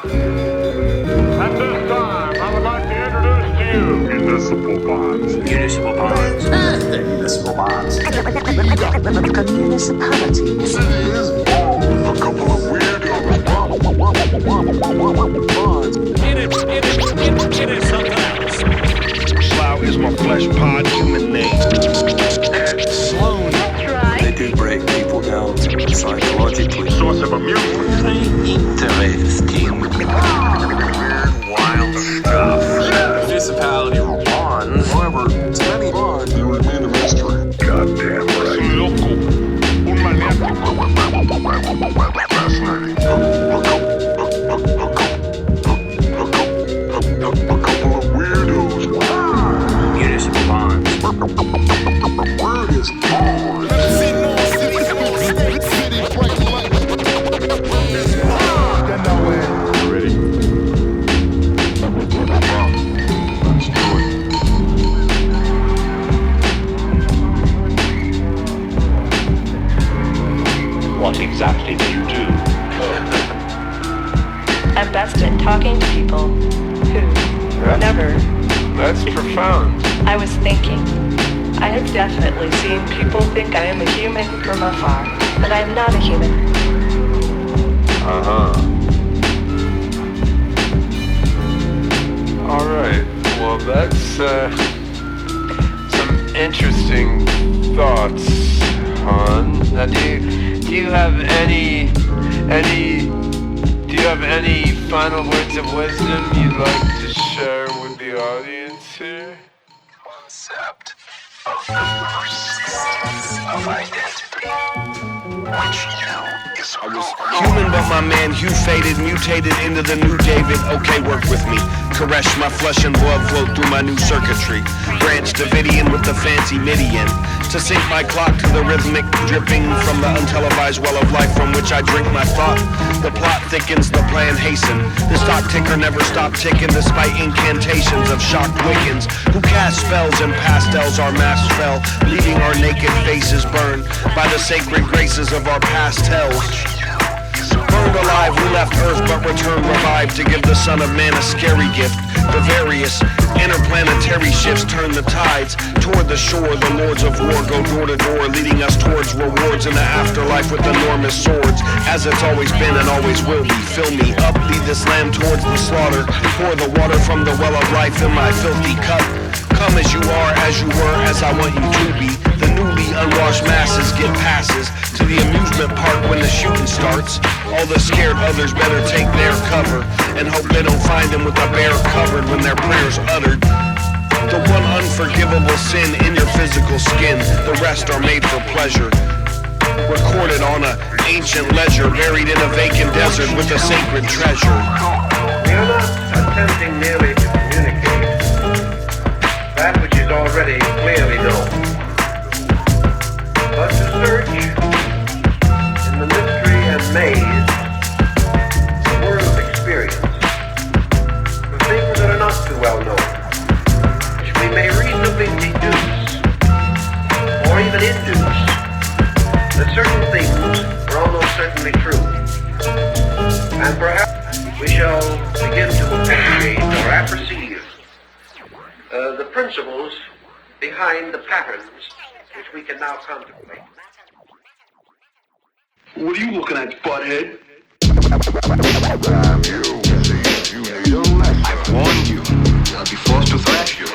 At this time, I would like to introduce to you Municipal Bonds. Municipal Bonds. Municipal Bonds. A municipality. Cities. A couple of weirdos. Bonds. It is something else. Slough is my flesh pod human name. Sloan. They do break people down psychologically. Source of amusement. Interesting. Weird, wild stuff. Municipality bonds. However, to many bonds, they remain a mystery. Goddamn right. Loco. Un maniático. Fascinating. A couple of weirdos. Municipal bonds. Word is born. Ready? Let's do it. What exactly do you do? I'm best at talking to people who never. That's profound. I was thinking, I have definitely seen people think I am a human from afar, but I am not a human. All right. Well, that's some interesting thoughts, Han. Now, do you have any final words of wisdom you'd like to share with the audience here? Concept of the persistence of identity, which you is I was human, but my man Hugh faded, mutated into the new David. Okay, work with me. Caress my flesh and blood flow through my new circuitry. Branch Davidian with the fancy Midian. To sync my clock to the rhythmic dripping from the untelevised well of life from which I drink my thought. The plot thickens, the plan hasten. The stock ticker never stopped ticking despite incantations of shocked Wiccans who cast spells and pastels. Our masks fell, leaving our naked faces burned by the sacred graces of our pastels. Burned alive, we left Earth but returned revived to give the Son of Man a scary gift. The various interplanetary shifts turn the tides toward the shore. The lords of war go door to door, leading us towards rewards in the afterlife with enormous swords. As it's always been and always will be. Fill me up, lead this lamb towards the slaughter. Pour the water from the well of life in my filthy cup. Come as you are, as you were, as I want you to be. The newly unwashed masses get passes to the amusement park when the shooting starts. All the scared others better take their cover and hope they don't find them with a bear covered when their prayers uttered. The one unforgivable sin in your physical skin, the rest are made for pleasure. Recorded on an ancient ledger, buried in a vacant desert with a sacred treasure. We are not attempting merely to communicate that which is already clearly known, but to search in the mystery and maze of the world of experience for things that are not too well known, which we may reasonably deduce or even induce that certain things are almost certainly true, and perhaps we shall begin to appreciate or apperceive the principles behind the patterns which we can now contemplate. What are you looking at, butthead? You need a lesson. I warned you. I'll be forced to thrash you.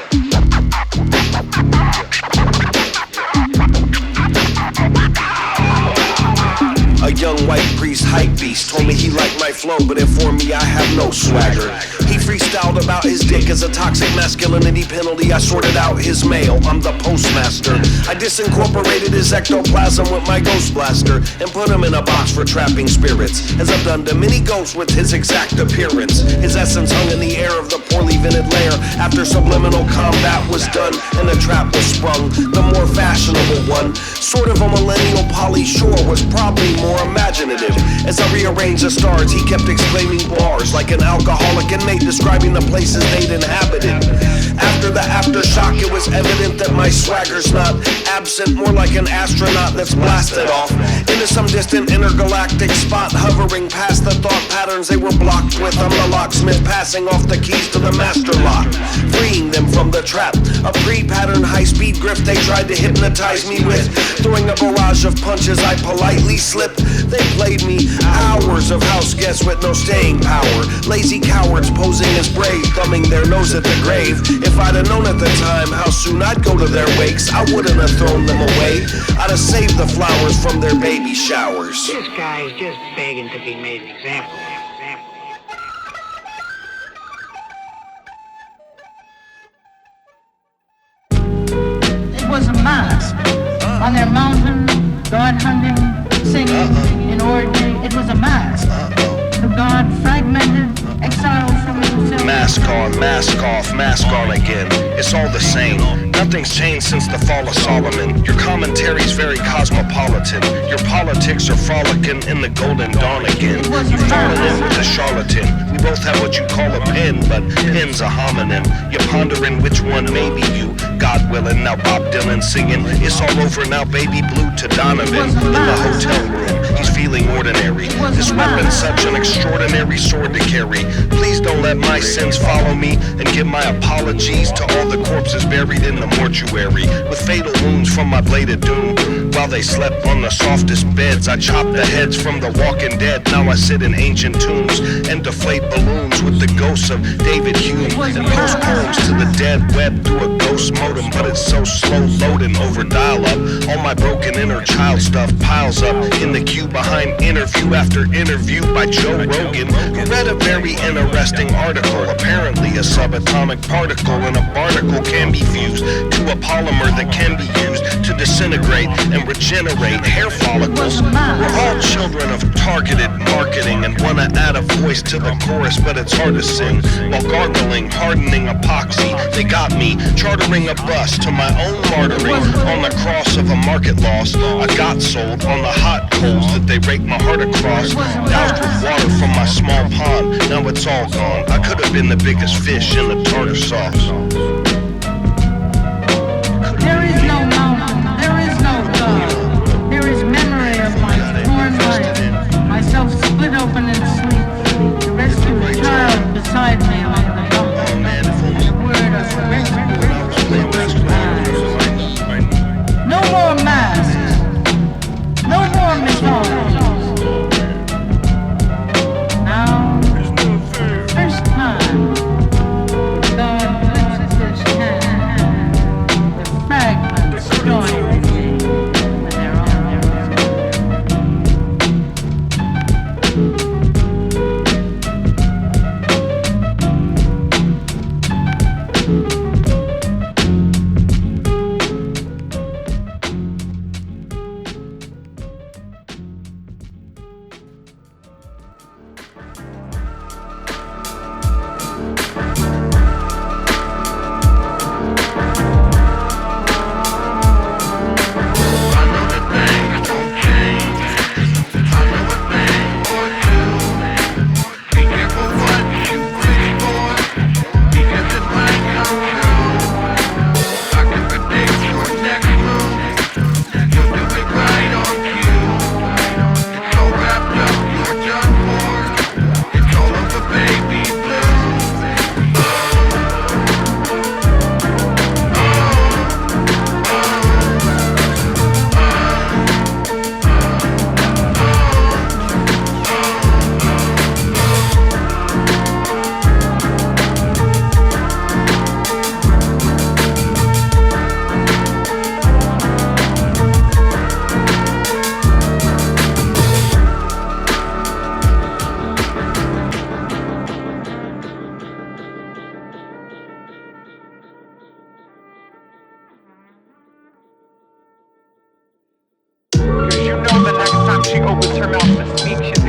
A young white priest, hype beast, told me he liked my flow, but informed me I have no swagger. He freestyled about his dick as a toxic masculinity penalty. I sorted out his mail, I'm the postmaster. I disincorporated his ectoplasm with my ghost blaster and put him in a box for trapping spirits, as I've done to many ghosts with his exact appearance. His essence hung in the air of the poorly vented lair after subliminal combat was done and the trap was sprung. The more fashionable one, sort of a millennial Polly Shore, was probably more imaginative. As I rearranged the stars, he kept exclaiming bars like an alcoholic and made the describing the places they'd inhabited. After the aftershock, it was evident that my swagger's not absent, more like an astronaut that's blasted off into some distant intergalactic spot, hovering past the thought patterns they were blocked with. I'm the locksmith passing off the keys to the master lock, freeing them from the trap, a pre-patterned high-speed grift they tried to hypnotize me with. Throwing a barrage of punches, I politely slipped. They played me hours of house guests with no staying power. Lazy cowards posing as brave, thumbing their nose at the grave. If I'd have known at the time how soon I'd go to their wakes, I wouldn't have thrown them away. I'd have saved the flowers from their baby showers. This guy is just begging to be made an example. It was a mask on their mountain, God hunting, singing in orgy. It was a mask. The God fragmented, exiled from himself. Mask on, mask off, mask on again. It's all the same. Nothing's changed since the fall of Solomon. Your commentary's very cosmopolitan. Your politics are frolicking in the golden dawn again. You've fallen in with a charlatan. We both have what you call a pen, but pen's a homonym. You're pondering which one may be you. God willing, now Bob Dylan singing. It's all over now, baby blue to Donovan in the hotel room. He's feeling ordinary. This weapon's such an extraordinary sword to carry. Please don't let my sins follow me, and give my apologies to all the corpses buried in the mortuary with fatal wounds from my bladed doom. While they slept on the softest beds, I chopped the heads from the walking dead. Now I sit in ancient tombs and deflate balloons with the ghosts of David Hume, and post poems to the dead web through a ghost modem. But it's so slow loading over dial-up. All my broken inner child stuff piles up in the queue behind interview after interview by Joe Rogan, who read a very interesting article. Apparently a subatomic particle in a barnacle can be fused to a polymer that can be used to disintegrate and regenerate hair follicles. We're all children of targeted marketing and wanna add a voice to the chorus, but it's hard to sing while gargling, hardening epoxy. They got me chartering a bus to my own martyring on the cross of a market loss. I got sold on the hot coals that they raked my heart across, doused with water from my small pond. Now it's all gone. I could have been the biggest fish in the tartar sauce. There is no mountain, there is no God. There is memory of my torn life, myself split open in sleep, to rescue a child beside me among the dumps, and a word of rescue. No more masks, no more mythologies. Now, first time, God lifts his hand, the fragments join me when they're on their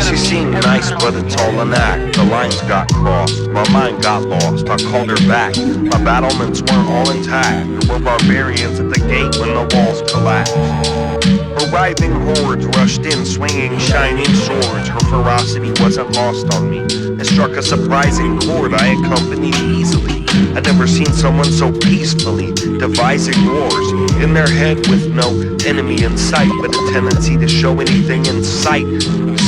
She seemed nice, but it's all an act. The lines got crossed, my mind got lost. I called her back, my battlements weren't all intact. There were barbarians at the gate when the walls collapsed. Her writhing hordes rushed in, swinging shining swords. Her ferocity wasn't lost on me. It struck a surprising chord I accompanied easily. I'd never seen someone so peacefully devising wars in their head with no enemy in sight, but a tendency to show anything in sight.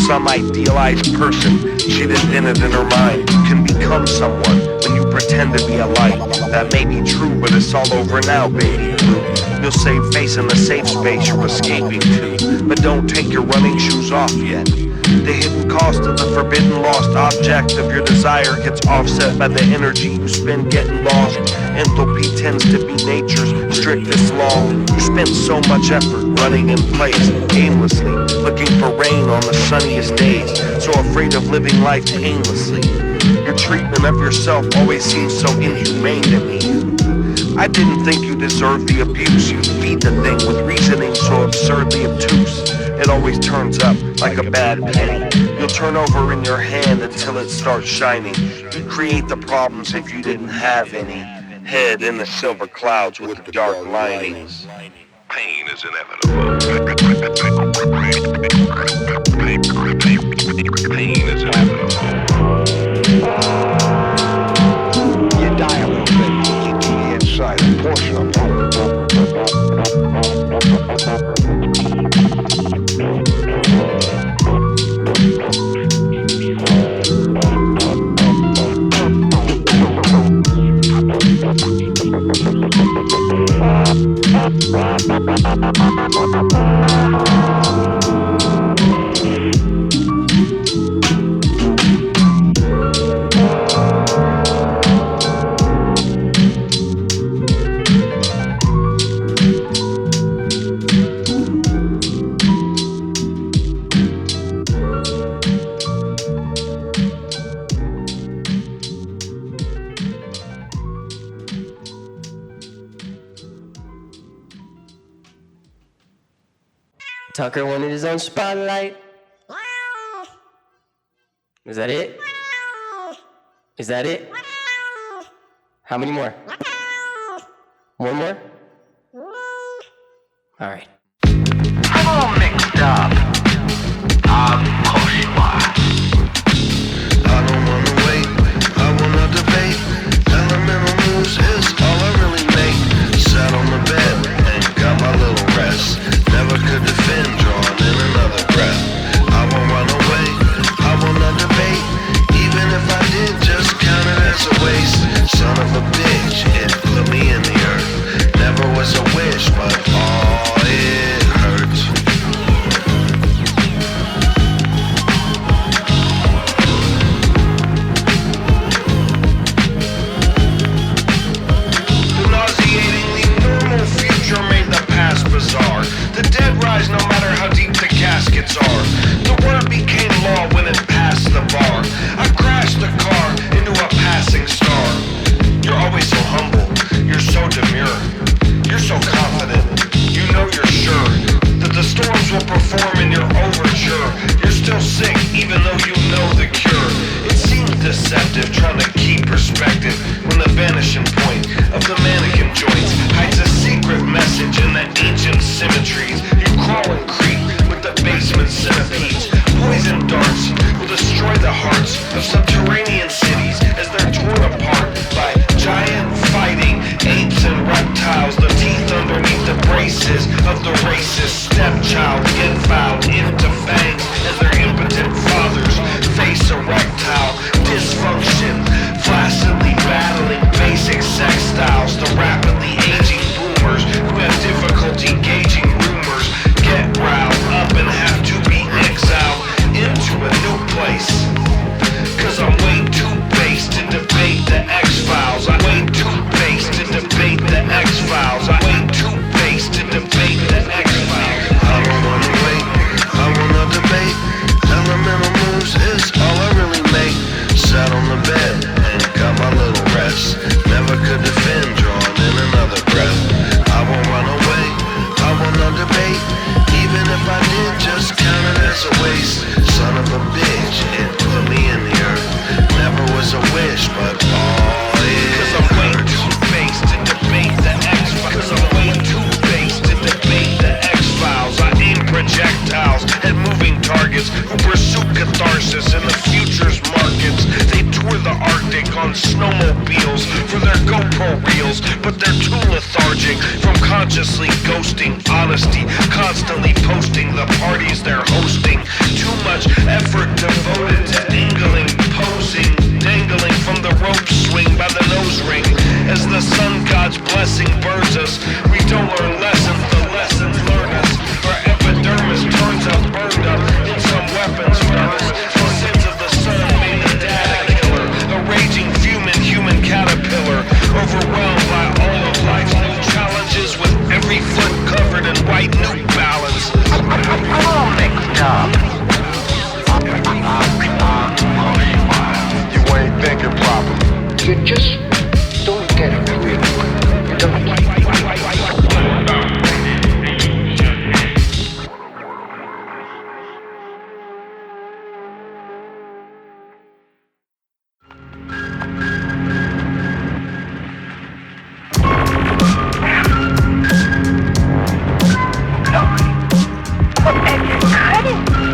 Some idealized person she'd invented in her mind. You can become someone when you pretend to be a light. That may be true, but it's all over now, baby blue. You'll save face in the safe space you're escaping to, but don't take your running shoes off yet. The hidden cost of the forbidden lost object of your desire gets offset by the energy you spend getting lost. Enthalpy tends to be nature's strictest law. You spend so much effort running in place, aimlessly, looking for rain on the sunniest days, so afraid of living life aimlessly. Your treatment of yourself always seems so inhumane to me. I didn't think you deserved the abuse. You feed the thing with reasoning so absurdly obtuse. It always turns up like a bad penny. You'll turn over in your hand until it starts shining. You'd create the problems if you didn't have any. Head in the silver clouds with the dark linings. Pain is inevitable. Pain is inevitable. You die a little bit, you keep to the inside, a portion of you. Tucker wanted his own spotlight. Is that it? Is that it? How many more? One more? All right. I'm all mixed up. Of course you are. I don't wanna wait, I wanna debate. Elemental news is all I really make. Sat on the bed and got my little rest. Never could defend, drawing in another breath. I won't run away, I will not debate. Even if I did, just count it as a waste. Son of a bitch, it put me in the earth. Never was a wish, but oh, it hurts. The nauseatingly normal future made the past bizarre. The dead rise no matter how deep the caskets are. The word became law when it passed the bar. I crashed the car into a passing star. You're always so humble, you're so demure. You're so confident, you know you're sure that the storms will perform in your overture. You're still sick even though you know the cure. It seems deceptive trying to keep perspective when the vanishing point of the mannequin joints hides a secret message in the ancient symmetries. You crawl and creep with the basement centipedes. Poison darts will destroy the hearts of subterranean cities as they're torn apart by giant fighting apes and reptiles. The teeth underneath the braces of the racist stepchild get fouled into fangs as their impotent fathers face erectile dysfunction, flaccidly battling basic sex styles. The rapidly aging boomers who have difficulty gauging rumors get riled up and have to be exiled into a new place. Cause I'm way too base to debate the X-Files. I'm way too base to debate the X-Files. I'm way too base to debate the X-Files. I don't wanna wait, I wanna debate. Elemental moves is all I really make. Sat on the bed lethargic from consciously ghosting honesty, constantly posting the parties they're hosting. Too much effort devoted to angling, posing, dangling from the rope swing by the nose ring. As the sun god's blessing burns us, we don't learn lessons, the lessons learn us. Our epidermis turns up, burned up in some weapons furnace. The sins of the sun made the data killer, a raging fuming human caterpillar, overwhelmed by all of life's new challenges, with every foot covered in white New Balance. All mixed up. You ain't thinking properly. You just don't get it really quick. You don't.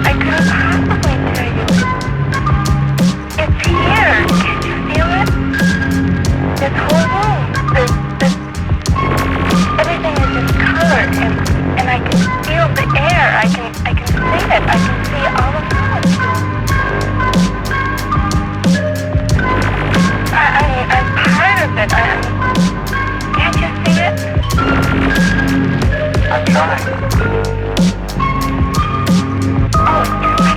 I couldn't possibly tell you. It's here. Can't you feel it? This whole room. Everything is just color, and I can feel the air. I can see it. I can see all the molecules. I'm part of it. Can't you see it? I'm trying. Oh, it's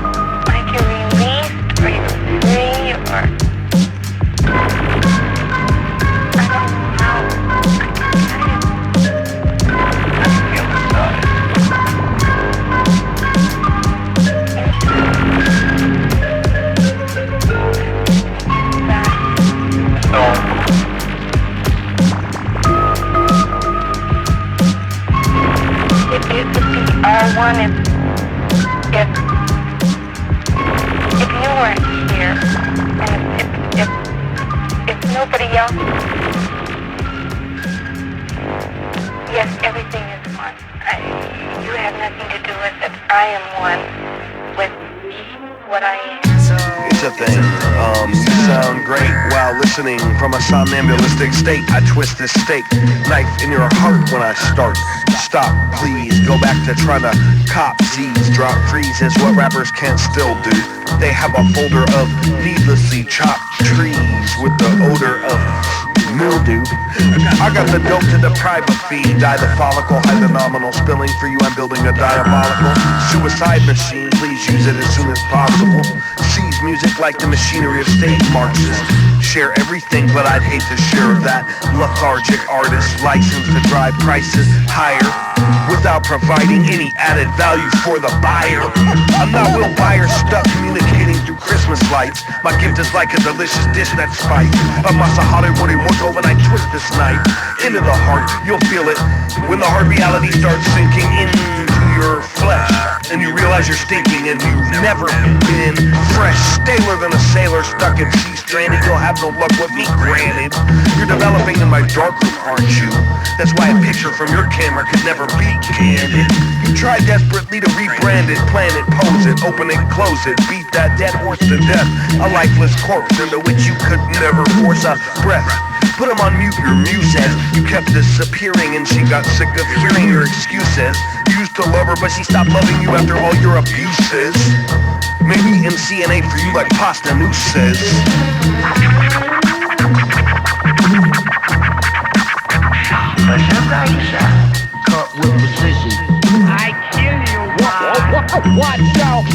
like you're released, or you're free, or I don't know how I can tell you. I feel inside. It would be all one if you weren't here, and if nobody else. Yes, everything is one. You have nothing to do with it. I am one with what I am. It's a thing. You sound great while listening from a somnambulistic state. I twist this steak, knife in your heart when I start. Stop, please. Go back to trying to cop Z's. Drop trees is what rappers can still do. They have a folder of needlessly chopped trees with the odor of mildew. I got the dope to deprive a feed. Die the follicle, high the nominal. Spilling for you, I'm building a diabolical suicide machine. Please use it as soon as possible. Seize music like the machinery of state marches. Share everything, but I'd hate to share that. Lethargic artist licensed to drive prices higher without providing any added value for the buyer. I'm not Will Byers stuck communicating through Christmas lights. My gift is like a delicious dish that spice a masahari morimoto when I twist this knife into the heart. You'll feel it when the hard reality starts sinking into your flesh, and you realize you're stinking and you've never been fresh. Staler than a sailor stuck at sea stranded. You'll have no luck with me, granted. You're developing in my darkroom, aren't you? That's why a picture from your camera could never be candid. You try desperately to rebrand it, plan it, pose it, open it, close it, beat that dead horse to death. A lifeless corpse into which you could never force a breath. Put him on mute, your muse says. You kept disappearing and she got sick of hearing your excuses. You used to love her, but she stopped loving you after all your abuses. Maybe MCNA for you like Pasta Noose says. Cut with precision. I kill you, Watch out!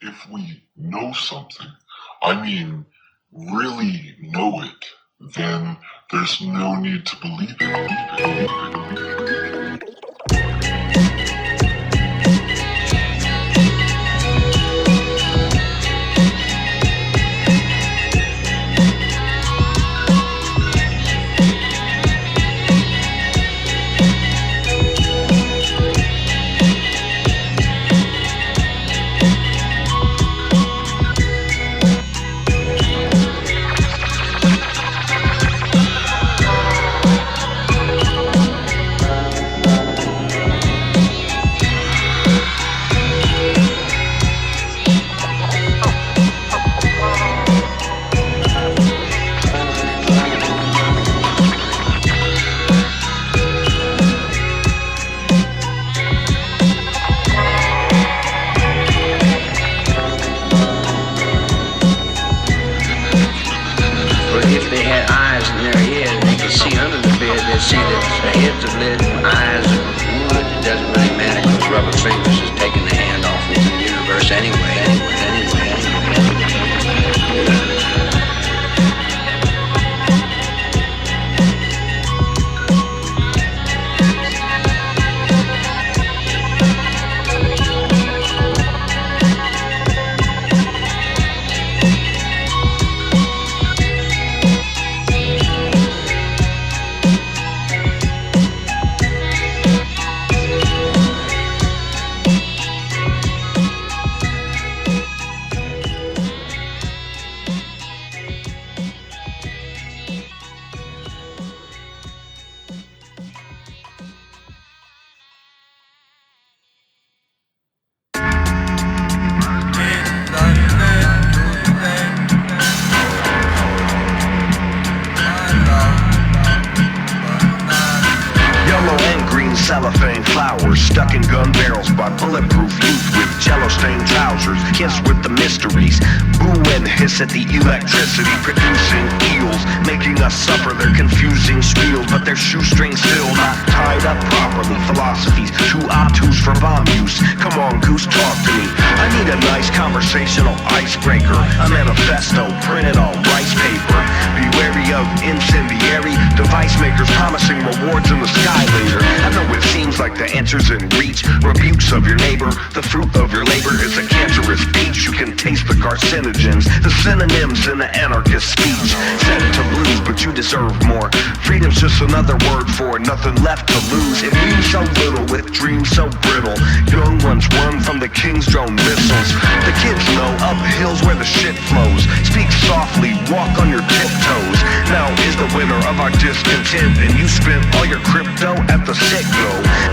If we know something, I mean really know it, then there's no need to believe it. But if they had eyes in their head and they could see under the bed, they'd see that the head's of lead and eyes of wood. It doesn't really matter because rubber fingers is taking the hand off of the universe anyway. Cellophane flowers stuck in gun barrels by bulletproof youth with jello-stained trousers, kiss with the mysteries, boo and hiss at the electricity, producing eels, making us suffer their confusing spiels, but their shoestrings still not tied up properly. Philosophies too obtuse for bomb use. Come on, goose, talk to me. I need a nice conversational icebreaker, a manifesto printed on rice paper. Be wary of incendiary device makers promising rewards in the sky later. I know it seems like the answer's in reach. Rebukes of your neighbor. The fruit of your labor is a cancerous peach. You can taste the carcinogens, the synonyms in the anarchist speech. Set to blues, but you deserve more. Freedom's just another word for nothing left to lose. It means so little with dreams so brittle. Young ones run from the king's drone missiles. The kids know up hills where the shit flows. Speak softly, walk on your tiptoes. Now is the winner of our discontent, and you spent all your crypto at the sit-go.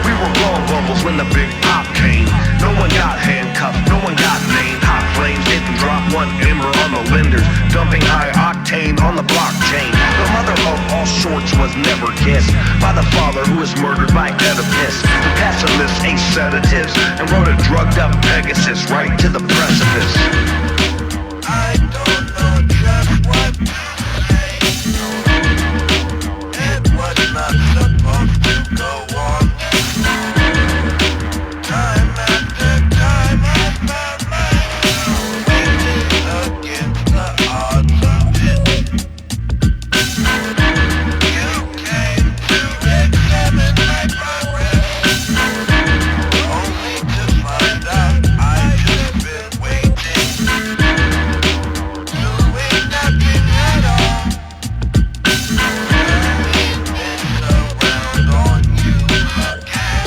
We were blowing bubbles when the big pop came. No one got handcuffed, no one got named. Hot flames didn't drop one ember on the lenders, dumping high octane on the blockchain. The mother of all shorts was never kissed by the father who was murdered by Oedipus, who passed a list of sedatives and rode a drugged up Pegasus right to the precipice. I don't know just what to say. It was not supposed to go on. Time after time I found myself waiting against the odds of it. You came to examine my progress, only to find out I've just been waiting, doing nothing at all. Around on you again.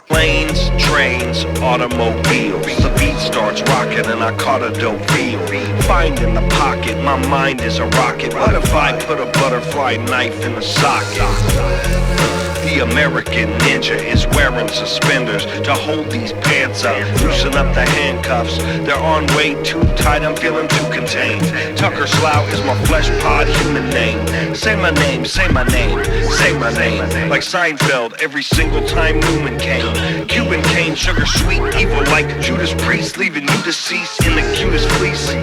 Planes, trains, automobiles. The beat starts rocking and I caught a dope feel. Find in the pocket, my mind is a rocket. What if I put a butterfly knife in the socket? The American ninja is wearing suspenders to hold these pants up. Loosen up the handcuffs, they're on way too tight, I'm feeling too contained. Tucker Slough is my flesh pod human name. Say my name, say my name, say my name. Like Seinfeld every single time Newman came. Cuban cane, sugar sweet, evil like Judas Priest, leaving you deceased in the cutest fleece.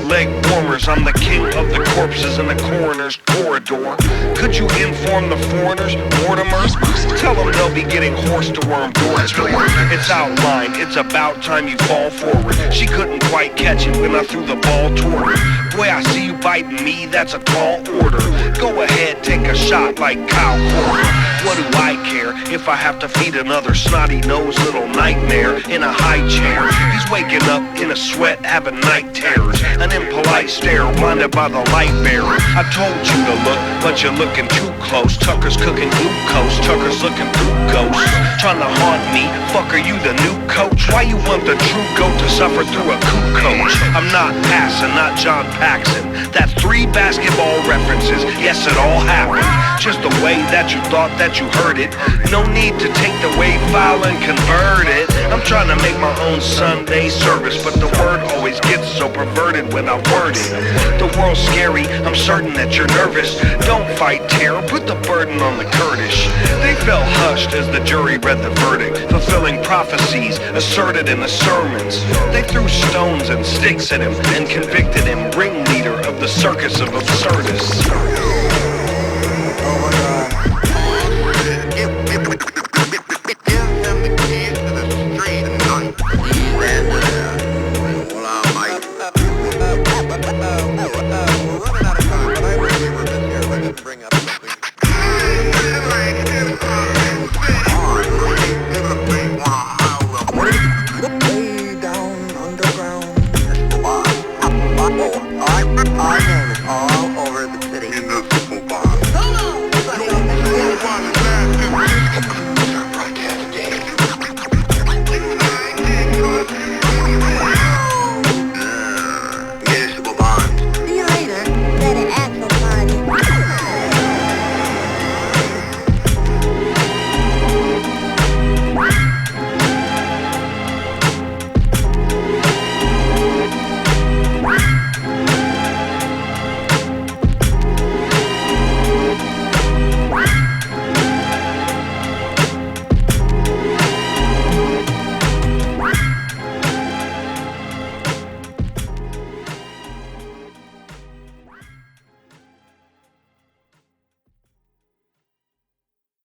Leg warmers, I'm the king of the corpses in the coroner's corridor. Could you inform the foreigners, Mortimers? Tell them they'll be getting horse to worm door to door. It's outlined, it's about time you fall forward. She couldn't quite catch it when I threw the ball toward her. Boy, I see you biting me, that's a tall order. Go ahead, take a shot like Kyle Korver. What do I care if I have to feed another snotty-nosed little nightmare in a high chair? He's waking up in a sweat, having night terrors. An impolite stare, blinded by the light bearer. I told you to look, but you're looking too close. Tucker's cooking glucose, Tucker's looking through ghosts. Trying to haunt me, fuck, are you the new coach? Why you want the true goat to suffer through a coupe coach? I'm not passing, not John Paxson. That's 3 basketball references, yes, it all happened. Just the way that you thought that that you heard it. No need to take the WAV file and convert it. I'm trying to make my own Sunday service, but the word always gets so perverted when I word it. The world's scary, I'm certain that you're nervous. Don't fight terror, put the burden on the Kurdish. They fell hushed as the jury read the verdict, fulfilling prophecies asserted in the sermons. They threw stones and sticks at him and convicted him ringleader of the circus of absurdists. Oh my God.